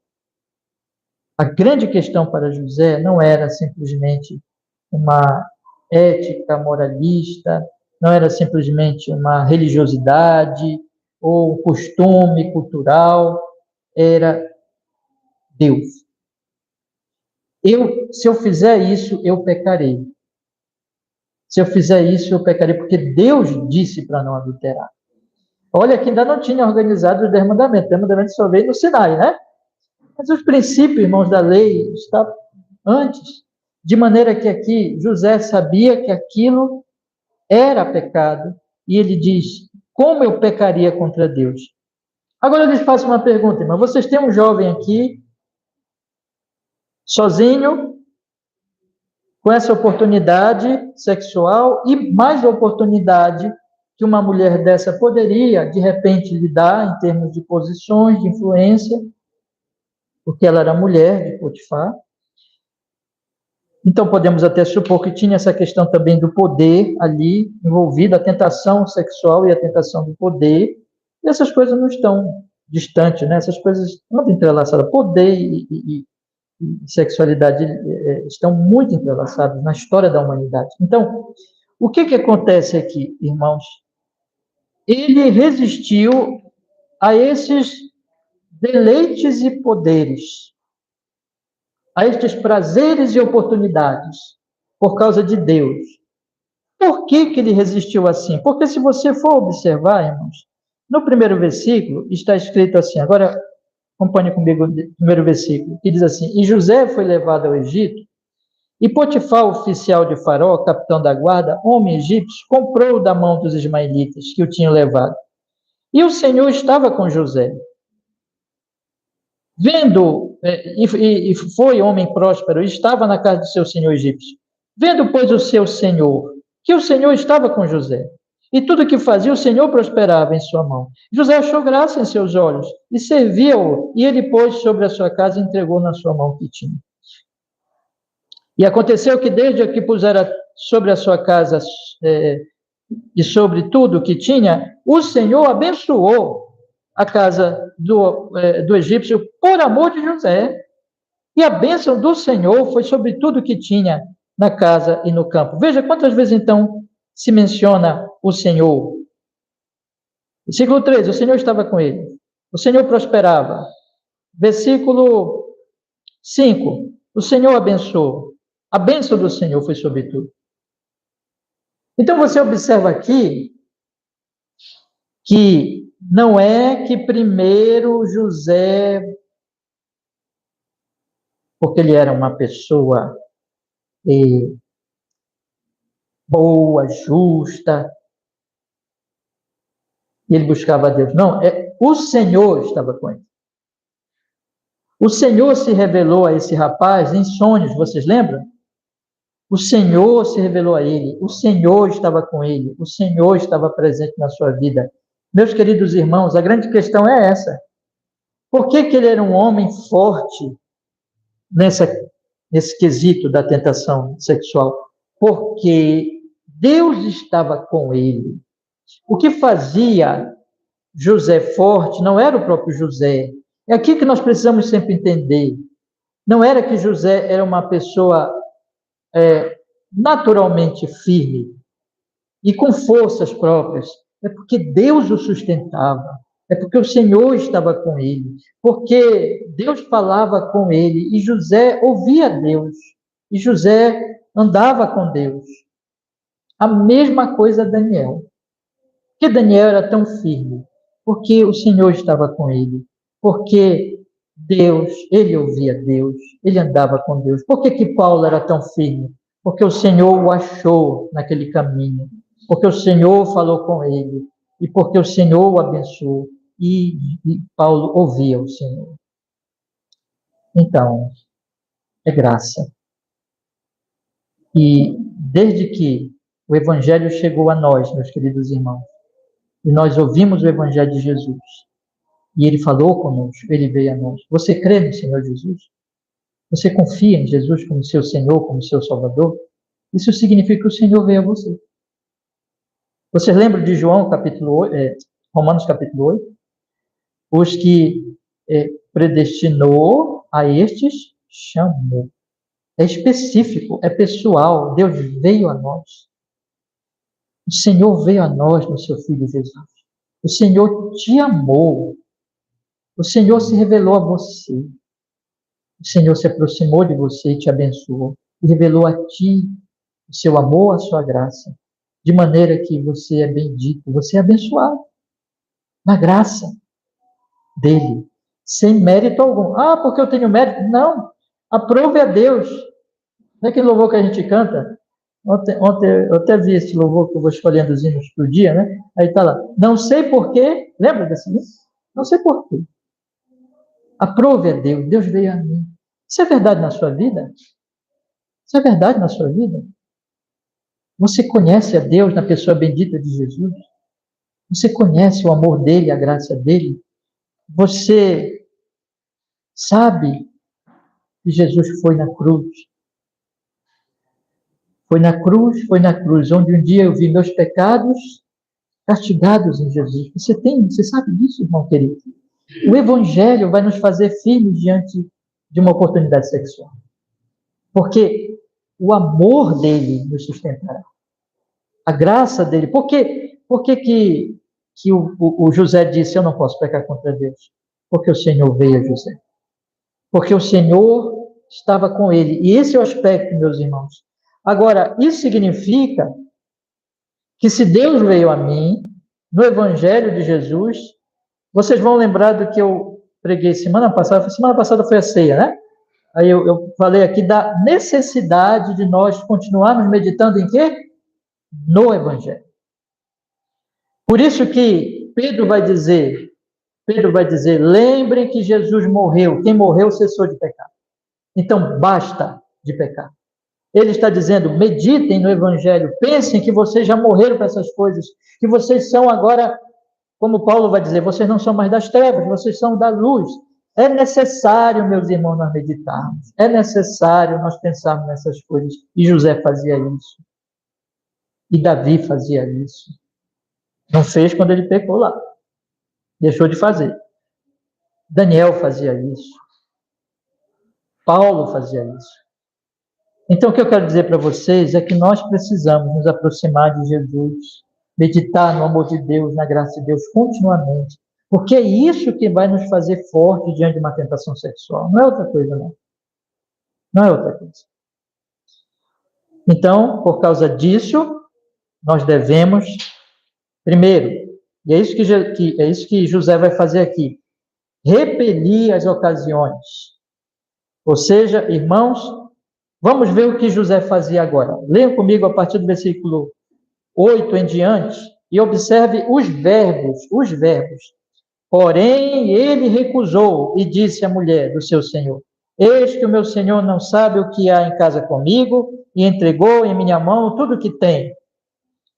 A grande questão para José não era simplesmente uma ética moralista, não era simplesmente uma religiosidade ou um costume cultural, era Deus. Se eu fizer isso, eu pecarei. Se eu fizer isso, eu pecarei, porque Deus disse para não adulterar. Olha que ainda não tinha organizado os 10 mandamentos. Os 10 mandamentos só veio no Sinai, né? Mas os princípios, irmãos, da lei estavam antes. De maneira que aqui José sabia que aquilo era pecado. E ele diz, como eu pecaria contra Deus? Agora eu lhes faço uma pergunta, irmão. Vocês têm um jovem aqui, sozinho, com essa oportunidade sexual e mais oportunidade que uma mulher dessa poderia, de repente, lhe dar em termos de posições, de influência, porque ela era mulher de Potifar. Então, podemos até supor que tinha essa questão também do poder ali envolvida, a tentação sexual e a tentação do poder. E essas coisas não estão distantes, né? Essas coisas estão entrelaçadas. Poder e sexualidade estão muito entrelaçados na história da humanidade. Então, o que acontece aqui, irmãos? Ele resistiu a esses deleites e poderes, a estes prazeres e oportunidades, por causa de Deus. Por que ele resistiu assim? Porque se você for observar, irmãos, no primeiro versículo está escrito assim, agora acompanhe comigo o primeiro versículo, que diz assim: E José foi levado ao Egito, e Potifar, oficial de Faraó, capitão da guarda, homem egípcio, comprou-o da mão dos ismaelitas que o tinham levado. E o Senhor estava com José. Vendo, e foi homem próspero, estava na casa do seu senhor egípcio. Vendo, pois, o seu senhor, que o Senhor estava com José, e tudo que fazia, o Senhor prosperava em sua mão. José achou graça em seus olhos, e serviu-o, e ele pôs sobre a sua casa e entregou na sua mão o que tinha. E aconteceu que desde que pusera sobre a sua casa e sobre tudo o que tinha, o Senhor abençoou a casa do egípcio por amor de José. E a bênção do Senhor foi sobre tudo o que tinha na casa e no campo. Veja quantas vezes, então, se menciona o Senhor. Versículo 3, o Senhor estava com ele. O Senhor prosperava. Versículo 5, o Senhor abençoou. A bênção do Senhor foi sobre tudo. Então, você observa aqui que não é que primeiro José, porque ele era uma pessoa boa, justa, e ele buscava a Deus. Não, o Senhor estava com ele. O Senhor se revelou a esse rapaz em sonhos, vocês lembram? O Senhor se revelou a ele, o Senhor estava com ele, o Senhor estava presente na sua vida. Meus queridos irmãos, a grande questão é essa. Por que ele era um homem forte nesse quesito da tentação sexual? Porque Deus estava com ele. O que fazia José forte não era o próprio José. É aqui que nós precisamos sempre entender. Não era que José era uma pessoa naturalmente firme e com forças próprias. É porque Deus o sustentava. É porque o Senhor estava com ele. Porque Deus falava com ele e José ouvia Deus. E José andava com Deus. A mesma coisa Daniel. Por que Daniel era tão firme? Porque o Senhor estava com ele. Porque Deus, ele ouvia Deus, ele andava com Deus. Por que Paulo era tão firme? Porque o Senhor o achou naquele caminho. Porque o Senhor falou com ele. E porque o Senhor o abençoou. E Paulo ouvia o Senhor. Então, é graça. E desde que o Evangelho chegou a nós, meus queridos irmãos, e nós ouvimos o Evangelho de Jesus, e ele falou conosco, ele veio a nós. Você crê no Senhor Jesus? Você confia em Jesus como seu Senhor, como seu Salvador? Isso significa que o Senhor veio a você. Vocês lembram de João, Romanos capítulo 8? Os que predestinou, a estes chamou. É específico, é pessoal. Deus veio a nós. O Senhor veio a nós no seu Filho Jesus. O Senhor te amou. O Senhor se revelou a você. O Senhor se aproximou de você e te abençoou. E revelou a ti o seu amor, a sua graça. De maneira que você é bendito, você é abençoado. Na graça dele. Sem mérito algum. Ah, porque eu tenho mérito? Não. Aprove a Deus. Não é aquele louvor que a gente canta? Ontem eu até vi esse louvor que eu vou escolhendo os hinos do dia, né? Aí está lá. Não sei porquê. Lembra desse hino? Não sei por quê. Aprove a Deus, Deus veio a mim. Isso é verdade na sua vida? Isso é verdade na sua vida? Você conhece a Deus na pessoa bendita de Jesus? Você conhece o amor dele, a graça dele? Você sabe que Jesus foi na cruz? Foi na cruz, onde um dia eu vi meus pecados castigados em Jesus. Você sabe disso, irmão querido? O Evangelho vai nos fazer firmes diante de uma oportunidade sexual. Porque o amor dele nos sustentará. A graça dele. Por que o José disse, eu não posso pecar contra Deus? Porque o Senhor veio a José. Porque o Senhor estava com ele. E esse é o aspecto, meus irmãos. Agora, isso significa que se Deus veio a mim, no Evangelho de Jesus, vocês vão lembrar do que eu preguei semana passada foi a ceia, né? Aí eu falei aqui da necessidade de nós continuarmos meditando em quê? No Evangelho. Por isso que Pedro vai dizer, lembrem que Jesus morreu. Quem morreu cessou de pecar. Então, basta de pecar. Ele está dizendo, meditem no Evangelho, pensem que vocês já morreram para essas coisas, que vocês são agora, como Paulo vai dizer, vocês não são mais das trevas, vocês são da luz. É necessário, meus irmãos, nós meditarmos. É necessário nós pensarmos nessas coisas. E José fazia isso. E Davi fazia isso. Não fez quando ele pecou lá. Deixou de fazer. Daniel fazia isso. Paulo fazia isso. Então, o que eu quero dizer para vocês é que nós precisamos nos aproximar de Jesus, meditar no amor de Deus, na graça de Deus, continuamente. Porque é isso que vai nos fazer fortes diante de uma tentação sexual. Não é outra coisa, não. Não é outra coisa. Então, por causa disso, nós devemos, primeiro, e é isso que José vai fazer aqui, repelir as ocasiões. Ou seja, irmãos, vamos ver o que José fazia agora. Leiam comigo a partir do versículo 8 em diante e observe os verbos. Porém, ele recusou e disse à mulher do seu senhor, eis que o meu senhor não sabe o que há em casa comigo e entregou em minha mão tudo o que tem.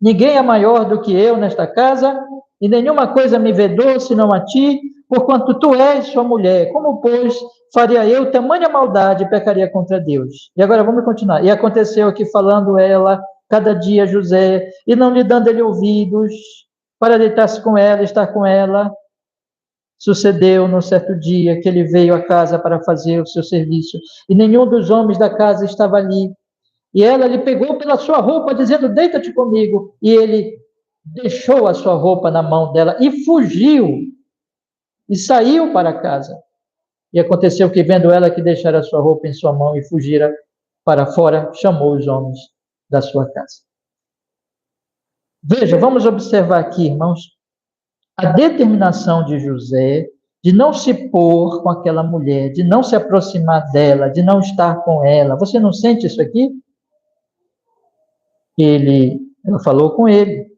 Ninguém é maior do que eu nesta casa e nenhuma coisa me vedou senão a ti, porquanto tu és sua mulher. Como, pois, faria eu tamanha maldade e pecaria contra Deus? E agora vamos continuar. E aconteceu que, falando ela, cada dia José, e não lhe dando ele ouvidos, para deitar-se com ela, estar com ela, sucedeu, num certo dia, que ele veio à casa para fazer o seu serviço, e nenhum dos homens da casa estava ali. E ela lhe pegou pela sua roupa, dizendo, deita-te comigo. E ele deixou a sua roupa na mão dela e fugiu, e saiu para casa. E aconteceu que, vendo ela que deixara a sua roupa em sua mão e fugira para fora, chamou os homens da sua casa. Veja, vamos observar aqui, irmãos, a determinação de José de não se pôr com aquela mulher, de não se aproximar dela, de não estar com ela. Você não sente isso aqui? Ela falou com ele.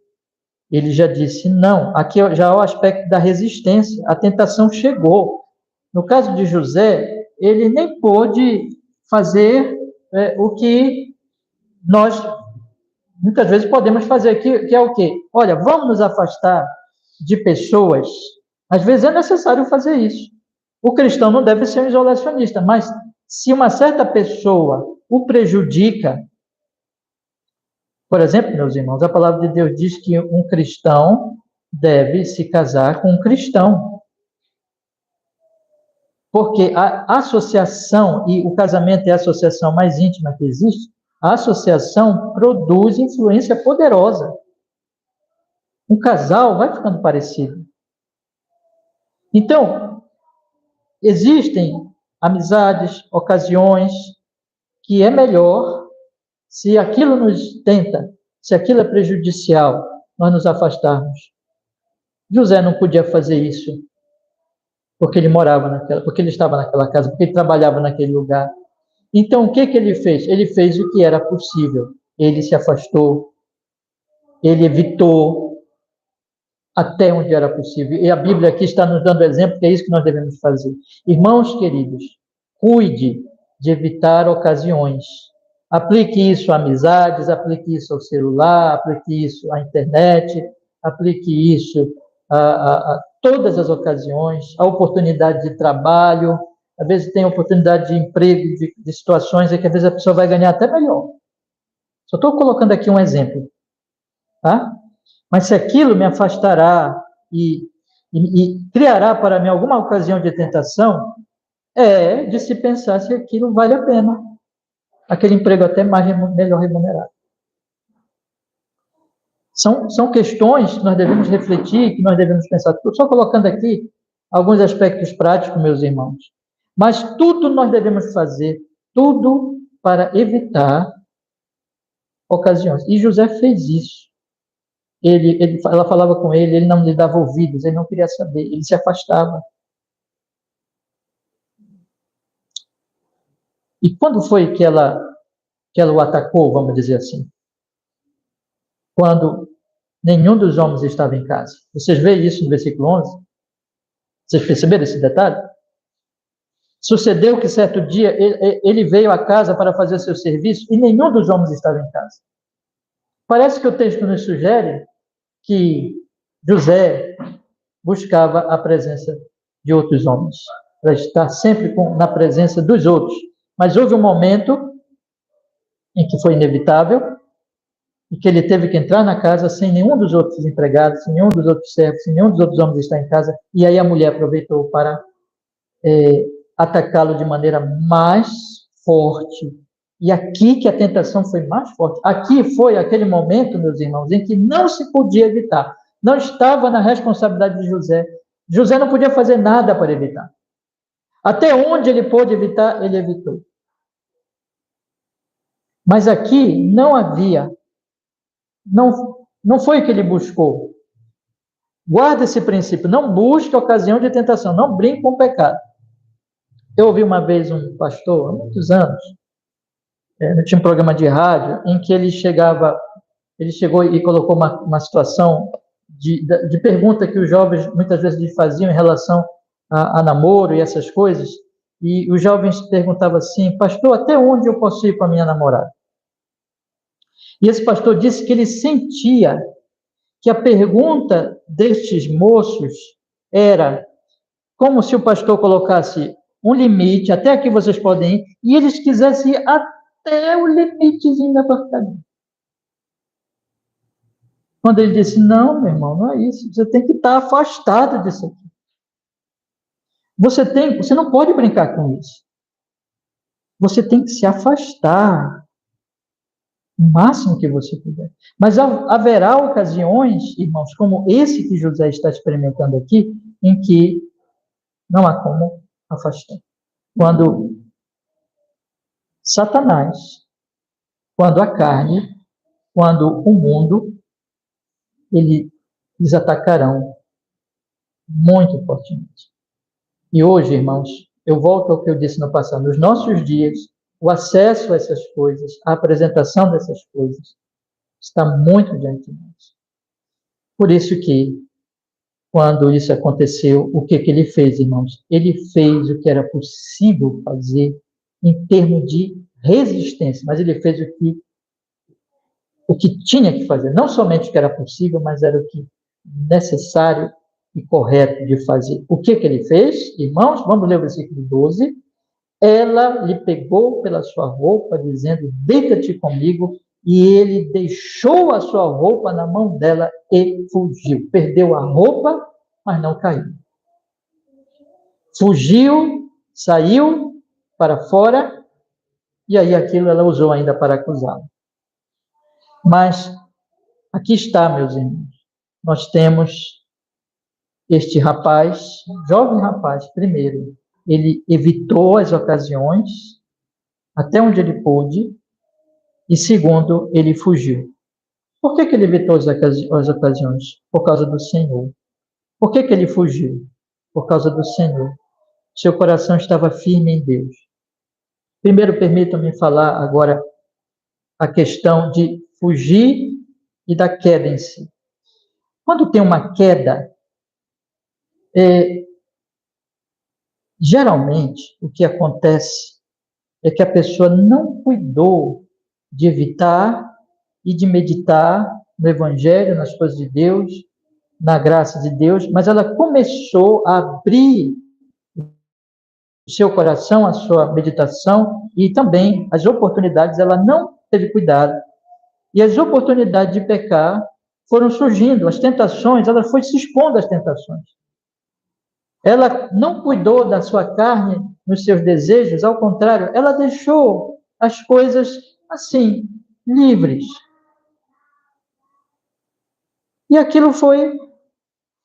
Ele já disse não. Aqui já é o aspecto da resistência. A tentação chegou. No caso de José, ele nem pôde fazer o que nós muitas vezes podemos fazer, que é o quê? Olha, vamos nos afastar de pessoas. Às vezes é necessário fazer isso. O cristão não deve ser um isolacionista, mas se uma certa pessoa o prejudica, por exemplo, meus irmãos, a palavra de Deus diz que um cristão deve se casar com um cristão. Porque a associação, e o casamento é a associação mais íntima que existe, a associação produz influência poderosa. Um casal vai ficando parecido. Então, existem amizades, ocasiões, que é melhor, se aquilo nos tenta, se aquilo é prejudicial, nós nos afastarmos. José não podia fazer isso, porque porque ele estava naquela casa, porque ele trabalhava naquele lugar. Então, o que ele fez? Ele fez o que era possível. Ele se afastou, ele evitou. até onde era possível. E a Bíblia aqui está nos dando exemplo que é isso que nós devemos fazer. Irmãos queridos, cuide de evitar ocasiões. Aplique isso a amizades, aplique isso ao celular, aplique isso à internet, aplique isso a todas as ocasiões, a oportunidade de trabalho. Às vezes tem oportunidade de emprego, de situações em que às vezes a pessoa vai ganhar até melhor. Só estou colocando aqui um exemplo, tá? Mas se aquilo me afastará e criará para mim alguma ocasião de tentação, é de se pensar se aquilo vale a pena. Aquele emprego até melhor remunerado. São questões que nós devemos refletir, que nós devemos pensar. Estou só colocando aqui alguns aspectos práticos, meus irmãos. Mas tudo nós devemos fazer, tudo para evitar ocasiões. E José fez isso. Ela falava com ele, ele não lhe dava ouvidos, ele não queria saber, ele se afastava. E quando foi que ela o atacou, vamos dizer assim? Quando nenhum dos homens estava em casa. Vocês veem isso no versículo 11? Vocês perceberam esse detalhe? Sucedeu que certo dia ele veio à casa para fazer seu serviço e nenhum dos homens estava em casa. Parece que o texto nos sugere que José buscava a presença de outros homens, para estar sempre na presença dos outros. Mas houve um momento em que foi inevitável e que ele teve que entrar na casa sem nenhum dos outros empregados, sem nenhum dos outros servos, sem nenhum dos outros homens estar em casa, e aí a mulher aproveitou para atacá-lo de maneira mais forte. E aqui que a tentação foi mais forte. Aqui foi aquele momento, meus irmãos, em que não se podia evitar. Não estava na responsabilidade de José. José não podia fazer nada para evitar. Até onde ele pôde evitar, ele evitou. Mas aqui não havia, não foi o que ele buscou. Guarda esse princípio, não busque ocasião de tentação, não brinque com o pecado. Eu ouvi uma vez um pastor, há muitos anos, tinha um programa de rádio, em que ele chegou e colocou uma situação de pergunta que os jovens muitas vezes lhe faziam em relação a namoro e essas coisas, e os jovens perguntavam assim, pastor, até onde eu posso ir com a minha namorada? E esse pastor disse que ele sentia que a pergunta destes moços era como se o pastor colocasse um limite, até aqui vocês podem ir, e eles quisessem ir até o limitezinho da porcaria. Quando ele disse, não, meu irmão, não é isso, você tem que estar afastado disso aqui. Você não pode brincar com isso. Você tem que se afastar o máximo que você puder. Mas haverá ocasiões, irmãos, como esse que José está experimentando aqui, em que não há como afastar. Quando Satanás, quando a carne, quando o mundo, eles atacarão muito fortemente. E hoje, irmãos, eu volto ao que eu disse no passado, nos nossos dias, o acesso a essas coisas, a apresentação dessas coisas, está muito diante de nós. Por isso que, quando isso aconteceu, o que ele fez, irmãos? Ele fez o que era possível fazer em termos de resistência, mas ele fez o que tinha que fazer, não somente o que era possível, mas era o que necessário e correto de fazer. O que ele fez, irmãos? Vamos ler o versículo 12. Ela lhe pegou pela sua roupa, dizendo, deita-te comigo, e ele deixou a sua roupa na mão dela e fugiu. Perdeu a roupa, mas não caiu. Fugiu, saiu para fora, e aí aquilo ela usou ainda para acusá-lo. Mas aqui está, meus irmãos, nós temos este rapaz, jovem rapaz, primeiro, ele evitou as ocasiões até onde ele pôde, e segundo, ele fugiu. Por que ele evitou as ocasiões? Por causa do Senhor. Por que ele fugiu? Por causa do Senhor. Seu coração estava firme em Deus. Primeiro, permitam-me falar agora a questão de fugir e da queda em si. Quando tem uma queda, geralmente o que acontece é que a pessoa não cuidou de evitar e de meditar no Evangelho, nas coisas de Deus, na graça de Deus, mas ela começou a abrir o seu coração, a sua meditação e também as oportunidades, ela não teve cuidado. E as oportunidades de pecar foram surgindo, as tentações, ela foi se expondo às tentações. Ela não cuidou da sua carne, nos seus desejos, ao contrário, ela deixou as coisas assim, livres. E aquilo foi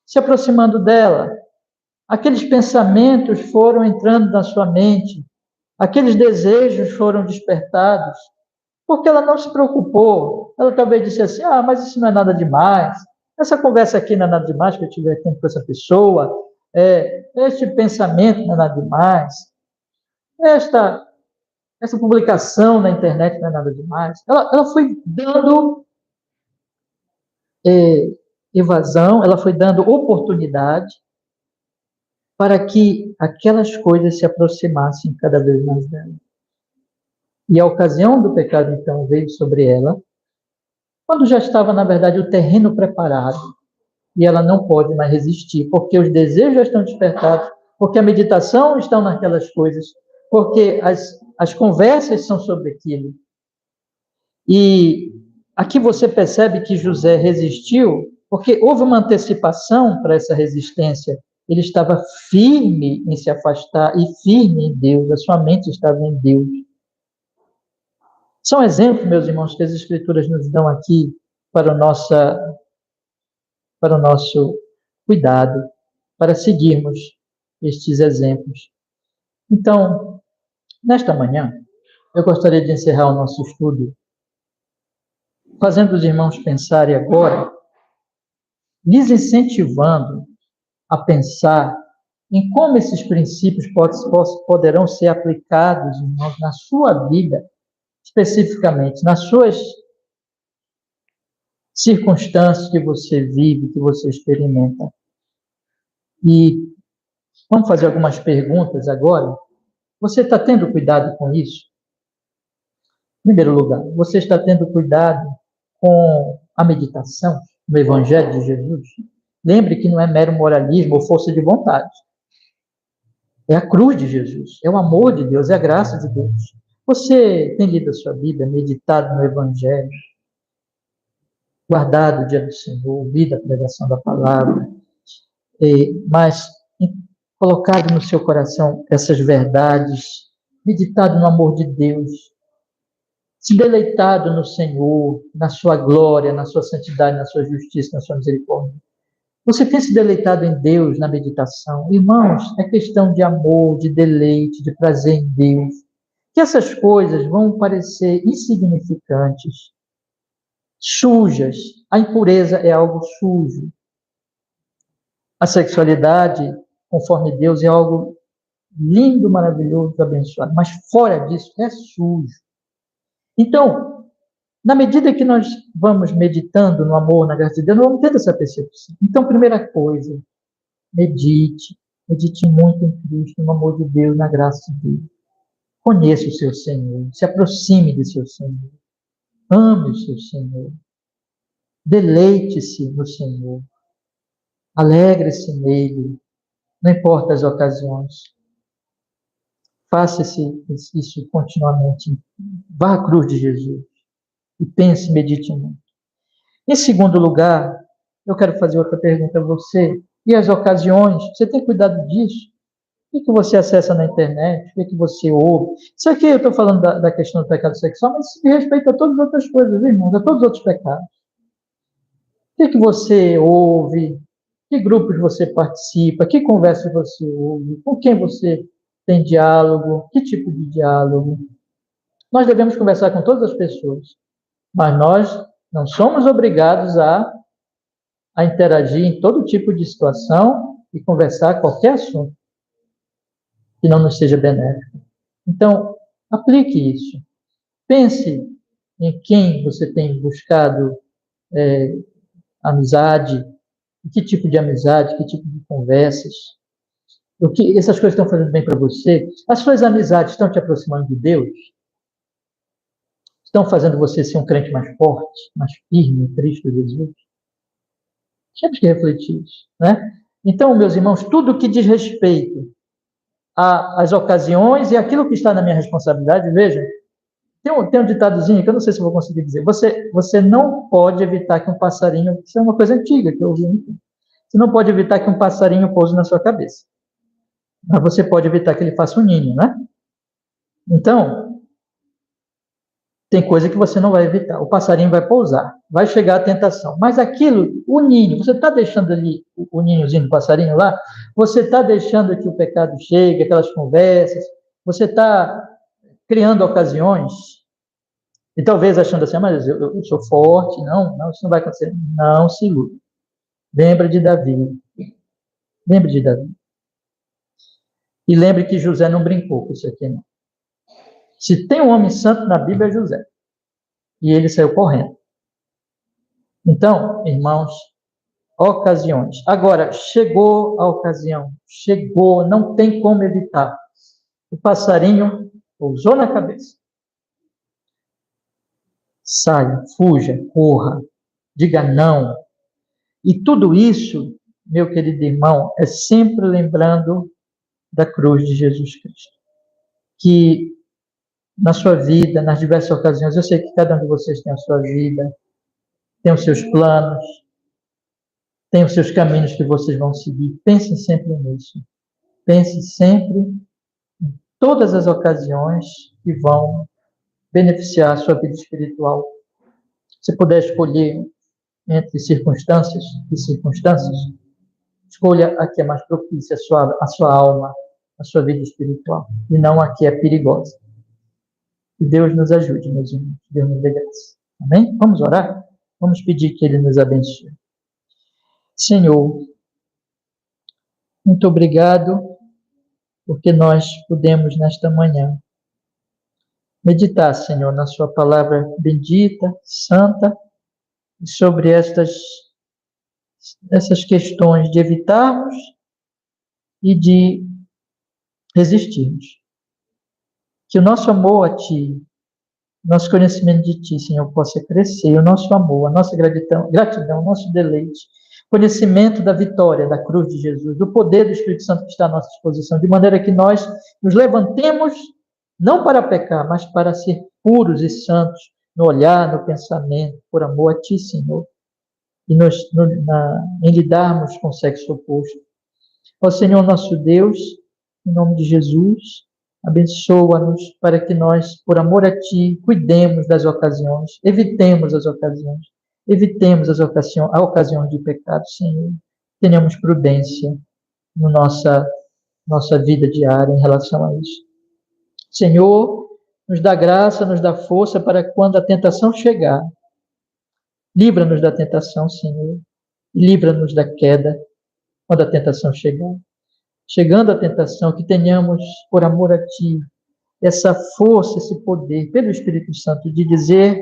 se aproximando dela. Aqueles pensamentos foram entrando na sua mente, aqueles desejos foram despertados, porque ela não se preocupou. Ela talvez disse assim: mas isso não é nada demais. Essa conversa aqui não é nada demais que eu estiver tendo com essa pessoa. Este pensamento não é nada demais. Essa publicação na internet não é nada demais. Ela foi dando evasão, ela foi dando oportunidade para que aquelas coisas se aproximassem cada vez mais dela. E a ocasião do pecado, então, veio sobre ela, quando já estava, na verdade, o terreno preparado, e ela não pode mais resistir, porque os desejos já estão despertados, porque a meditação está naquelas coisas, porque as conversas são sobre aquilo. E aqui você percebe que José resistiu, porque houve uma antecipação para essa resistência. Ele estava firme em se afastar e firme em Deus, a sua mente estava em Deus. São exemplos, meus irmãos, que as Escrituras nos dão aqui para o nosso cuidado, para seguirmos estes exemplos. Então, nesta manhã, eu gostaria de encerrar o nosso estudo fazendo os irmãos pensarem agora, lhes incentivando a pensar em como esses princípios poderão ser aplicados, irmãos, na sua vida, especificamente, nas suas circunstâncias que você vive, que você experimenta. E vamos fazer algumas perguntas agora. Você está tendo cuidado com isso? Em primeiro lugar, você está tendo cuidado com a meditação no Evangelho de Jesus? Lembre que não é mero moralismo ou força de vontade. É a cruz de Jesus, é o amor de Deus, é a graça de Deus. Você tem lido a sua Bíblia, meditado no Evangelho, guardado o dia do Senhor, ouvido a pregação da palavra, mas colocado no seu coração essas verdades, meditado no amor de Deus, se deleitado no Senhor, na sua glória, na sua santidade, na sua justiça, na sua misericórdia. Você tem se deleitado em Deus na meditação? Irmãos, é questão de amor, de deleite, de prazer em Deus. Que essas coisas vão parecer insignificantes, sujas. A impureza é algo sujo. A sexualidade, conforme Deus, é algo lindo, maravilhoso, abençoado. Mas fora disso, é sujo. Então, na medida que nós vamos meditando no amor, na graça de Deus, nós vamos tendo essa percepção. Então, primeira coisa, medite muito em Cristo, no amor de Deus, na graça de Deus. Conheça o seu Senhor, se aproxime de seu Senhor, ame o seu Senhor, deleite-se no Senhor, alegre-se nele, não importa as ocasiões. Faça isso continuamente. Vá à cruz de Jesus e pense, medite muito. Em segundo lugar, eu quero fazer outra pergunta a você. E as ocasiões? Você tem cuidado disso? O que você acessa na internet? O que você ouve? Isso aqui eu estou falando da questão do pecado sexual, mas isso respeita a todas as outras coisas, irmãos, a todos os outros pecados. O que você ouve? Que grupos você participa? Que conversas você ouve? Com quem você tem diálogo? Que tipo de diálogo? Nós devemos conversar com todas as pessoas, mas nós não somos obrigados a interagir em todo tipo de situação e conversar qualquer assunto que não nos seja benéfico. Então, aplique isso. Pense em quem você tem buscado amizade, Que tipo de amizade, que tipo de conversas, o que essas coisas estão fazendo bem para você? As suas amizades estão te aproximando de Deus? Estão fazendo você ser um crente mais forte, mais firme em Cristo Jesus? Temos que refletir isso, né? Então, meus irmãos, tudo que diz respeito às ocasiões e aquilo que está na minha responsabilidade, veja, tem um ditadozinho que eu não sei se vou conseguir dizer. Você não pode evitar que um passarinho, isso é uma coisa antiga que eu ouvi muito. Você não pode evitar que um passarinho pouse na sua cabeça. Mas você pode evitar que ele faça um ninho, né? Então, tem coisa que você não vai evitar. O passarinho vai pousar, vai chegar a tentação. Mas aquilo, o ninho, você está deixando ali o ninhozinho do passarinho lá? Você está deixando que o pecado chegue, aquelas conversas? Você está criando ocasiões? E talvez achando assim, mas eu sou forte, não, isso não vai acontecer. Não se ilude. Lembra de Davi. Lembre de Davi. E lembre que José não brincou com isso aqui, não. Se tem um homem santo na Bíblia, é José. E ele saiu correndo. Então, irmãos, ocasiões. Agora, chegou a ocasião. Chegou, não tem como evitar. O passarinho pousou na cabeça. Saia, fuja, corra, diga não. E tudo isso, meu querido irmão, é sempre lembrando da cruz de Jesus Cristo. Que na sua vida, nas diversas ocasiões, eu sei que cada um de vocês tem a sua vida, tem os seus planos, tem os seus caminhos que vocês vão seguir. Pense sempre nisso. Pense sempre em todas as ocasiões que vão beneficiar a sua vida espiritual. Se puder escolher entre circunstâncias e circunstâncias, escolha a que é mais propícia à sua alma, à sua vida espiritual, e não a que é perigosa. Que Deus nos ajude, meus irmãos. Deus nos dê graça. Amém? Vamos orar? Vamos pedir que Ele nos abençoe. Senhor, muito obrigado porque nós pudemos nesta manhã meditar, Senhor, na sua palavra bendita, santa, sobre essas questões de evitarmos e de resistirmos. Que o nosso amor a Ti, nosso conhecimento de Ti, Senhor, possa crescer, o nosso amor, a nossa gratidão, o nosso deleite, conhecimento da vitória da cruz de Jesus, do poder do Espírito Santo que está à nossa disposição, de maneira que nós nos levantemos não para pecar, mas para ser puros e santos no olhar, no pensamento, por amor a Ti, Senhor, e em lidarmos com o sexo oposto. Ó Senhor nosso Deus, em nome de Jesus, abençoa-nos para que nós, por amor a Ti, cuidemos das ocasiões, evitemos as ocasiões, a ocasião de pecado, Senhor. Tenhamos prudência na nossa vida diária em relação a isso. Senhor, nos dá graça, nos dá força para quando a tentação chegar. Livra-nos da tentação, Senhor. Livra-nos da queda quando a tentação chegar. Chegando a tentação, que tenhamos, por amor a Ti, essa força, esse poder, pelo Espírito Santo, de dizer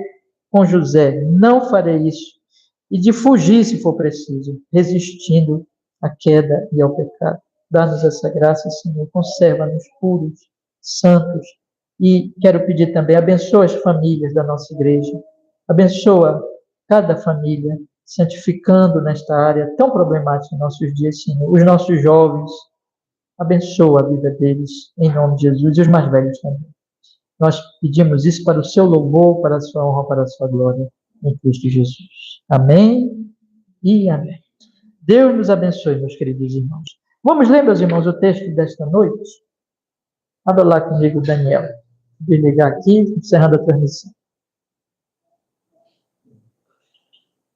com José, não farei isso, e de fugir, se for preciso, resistindo à queda e ao pecado. Dá-nos essa graça, Senhor, conserva-nos puros, santos, e quero pedir também, abençoa as famílias da nossa igreja, abençoa cada família, santificando nesta área tão problemática em nossos dias, Senhor, os nossos jovens, abençoa a vida deles, em nome de Jesus, e os mais velhos também. Nós pedimos isso para o seu louvor, para a sua honra, para a sua glória, em Cristo Jesus. Amém e amém. Deus nos abençoe, meus queridos irmãos. Vamos ler, meus irmãos, o texto desta noite? Abra lá comigo, Daniel. Vou ligar aqui, encerrando a transmissão.